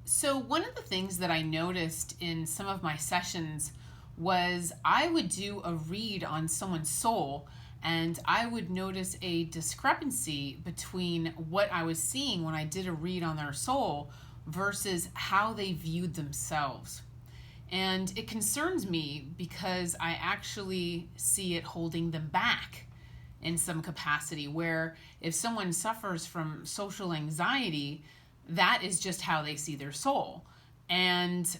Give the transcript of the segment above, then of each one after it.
So, one of the things that I noticed in some of my sessions was I would do a read on someone's soul, and I would notice a discrepancy between what I was seeing when I did a read on their soul versus how they viewed themselves. And it concerns me because I actually see it holding them back in some capacity. Where if someone suffers from social anxiety, that is just how they see their soul. And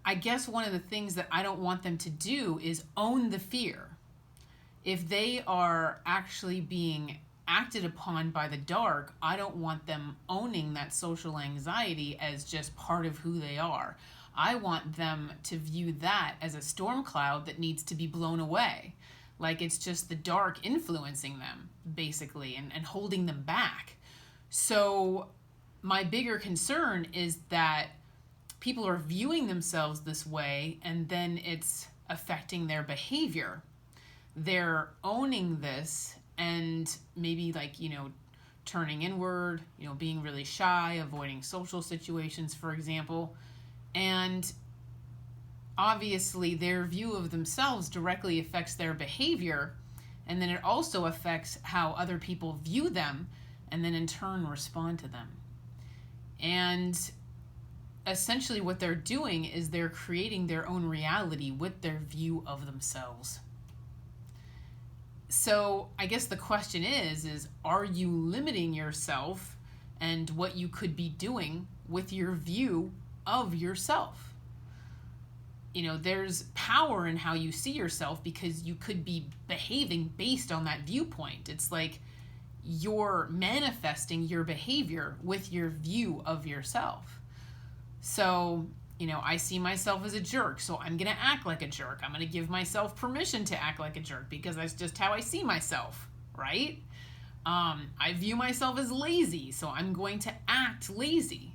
I guess one of the things that I don't want them to do is own the fear. If they are actually being acted upon by the dark, I don't want them owning that social anxiety as just part of who they are. I want them to view that as a storm cloud that needs to be blown away. Like it's just the dark influencing them, basically, and holding them back. So, my bigger concern is that people are viewing themselves this way and then it's affecting their behavior. They're owning this and maybe, like, turning inward, being really shy, avoiding social situations, for example. And obviously, their view of themselves directly affects their behavior. And then it also affects how other people view them and then in turn respond to them. And essentially, what they're doing is they're creating their own reality with their view of themselves. So I guess the question is are you limiting yourself and what you could be doing with your view of yourself? There's power in how you see yourself because you could be behaving based on that viewpoint. It's like you're manifesting your behavior with your view of yourself. So, I see myself as a jerk, so I'm going to act like a jerk. I'm going to give myself permission to act like a jerk because that's just how I see myself, right? I view myself as lazy, so I'm going to act lazy.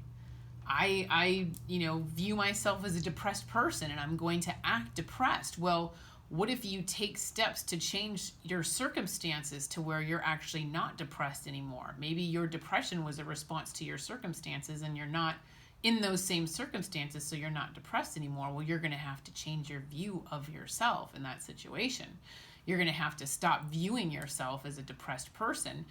I view myself as a depressed person and I'm going to act depressed. Well, what if you take steps to change your circumstances to where you're actually not depressed anymore? Maybe your depression was a response to your circumstances and you're not in those same circumstances, so you're not depressed anymore. Well, you're going to have to change your view of yourself in that situation. You're going to have to stop viewing yourself as a depressed person,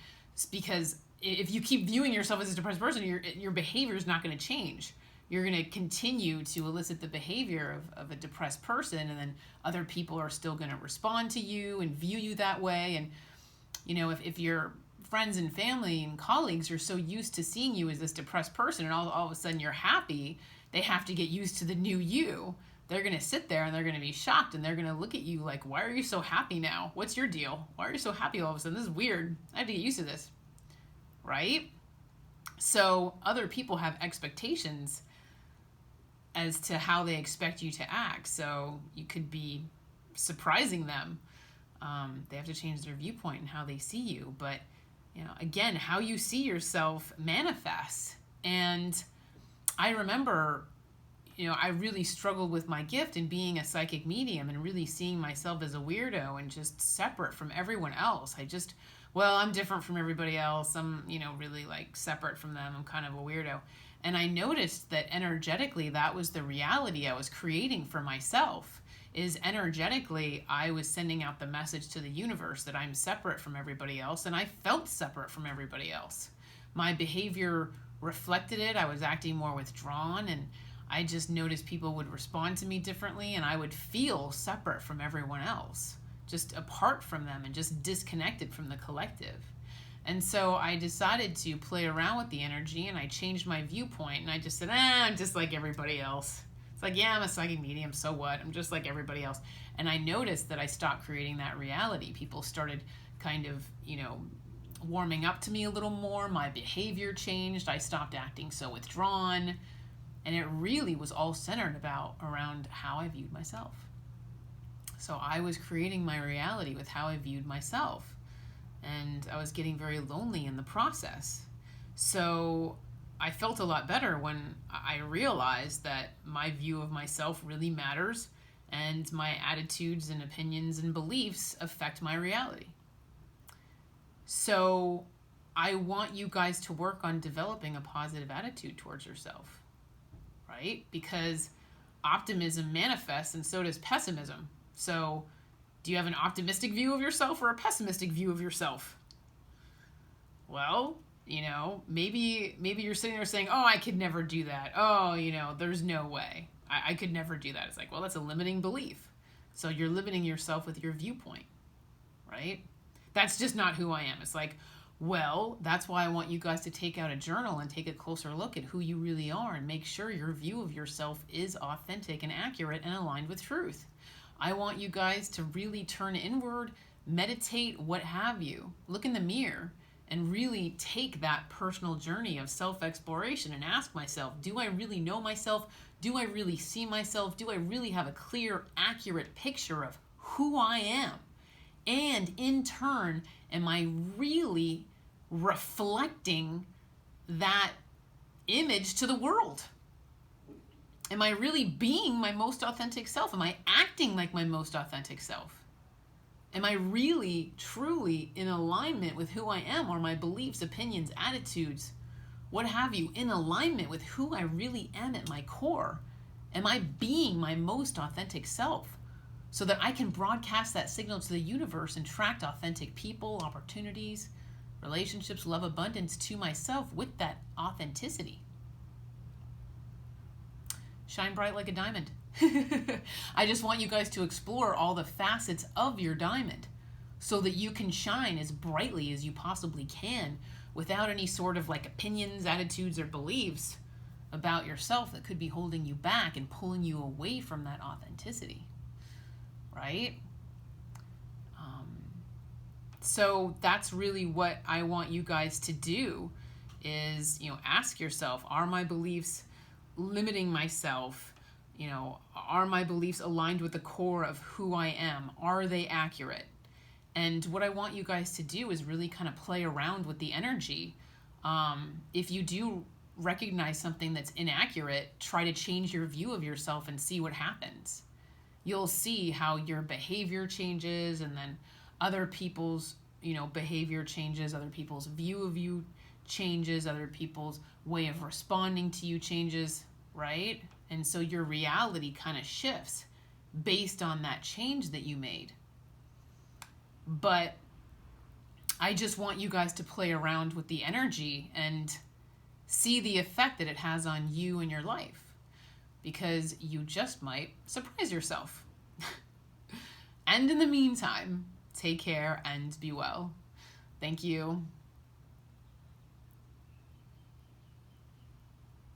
because if you keep viewing yourself as a depressed person, your behavior is not going to change. You're going to continue to elicit the behavior of a depressed person, and then other people are still going to respond to you and view you that way. And, if your friends and family and colleagues are so used to seeing you as this depressed person and all of a sudden you're happy, they have to get used to the new you. They're going to sit there and they're going to be shocked and they're going to look at you like, why are you so happy now? What's your deal? Why are you so happy all of a sudden? This is weird. I have to get used to this. Right? So other people have expectations as to how they expect you to act. So you could be surprising them. They have to change their viewpoint and how they see you. But, again, how you see yourself manifests. And I remember, I really struggled with my gift and being a psychic medium and really seeing myself as a weirdo and just separate from everyone else. I'm different from everybody else. I'm, really like separate from them. I'm kind of a weirdo. And I noticed that energetically, that was the reality I was creating for myself. Is energetically, I was sending out the message to the universe that I'm separate from everybody else, and I felt separate from everybody else. My behavior reflected it. I was acting more withdrawn, and I just noticed people would respond to me differently, and I would feel separate from everyone else, just apart from them and just disconnected from the collective. And so I decided to play around with the energy, and I changed my viewpoint, and I just said, I'm just like everybody else. It's like, yeah, I'm a psychic medium, so what? I'm just like everybody else. And I noticed that I stopped creating that reality. People started kind of, warming up to me a little more. My behavior changed. I stopped acting so withdrawn. And it really was all centered around how I viewed myself. So I was creating my reality with how I viewed myself. And I was getting very lonely in the process. So I felt a lot better when I realized that my view of myself really matters and my attitudes and opinions and beliefs affect my reality. So I want you guys to work on developing a positive attitude towards yourself. right? Because optimism manifests and so does pessimism. So, do you have an optimistic view of yourself or a pessimistic view of yourself? Well, maybe you're sitting there saying, "Oh, I could never do that. Oh, there's no way. I could never do that." It's like, well, that's a limiting belief. So you're limiting yourself with your viewpoint, right? That's just not who I am. It's like, well, that's why I want you guys to take out a journal and take a closer look at who you really are and make sure your view of yourself is authentic and accurate and aligned with truth. I want you guys to really turn inward, meditate, what have you. Look in the mirror and really take that personal journey of self-exploration and ask myself, do I really know myself? Do I really see myself? Do I really have a clear, accurate picture of who I am? And in turn, am I really reflecting that image to the world? Am I really being my most authentic self? Am I acting like my most authentic self? Am I really, truly in alignment with who I am? Are my beliefs, opinions, attitudes, what have you, in alignment with who I really am at my core? Am I being my most authentic self so that I can broadcast that signal to the universe and attract authentic people, opportunities, relationships, love, abundance to myself with that authenticity? Shine bright like a diamond. I just want you guys to explore all the facets of your diamond so that you can shine as brightly as you possibly can without any sort of like opinions, attitudes, or beliefs about yourself that could be holding you back and pulling you away from that authenticity, right? So that's really what I want you guys to do is, ask yourself, are my beliefs limiting myself? Are my beliefs aligned with the core of who I am? Are they accurate? And what I want you guys to do is really kind of play around with the energy. If you do recognize something that's inaccurate, try to change your view of yourself and see what happens. You'll see how your behavior changes, and then other people's, behavior changes, other people's view of you changes, other people's way of responding to you changes, right? And so your reality kind of shifts based on that change that you made. But I just want you guys to play around with the energy and see the effect that it has on you and your life, because you just might surprise yourself. And in the meantime, take care and be well. Thank you.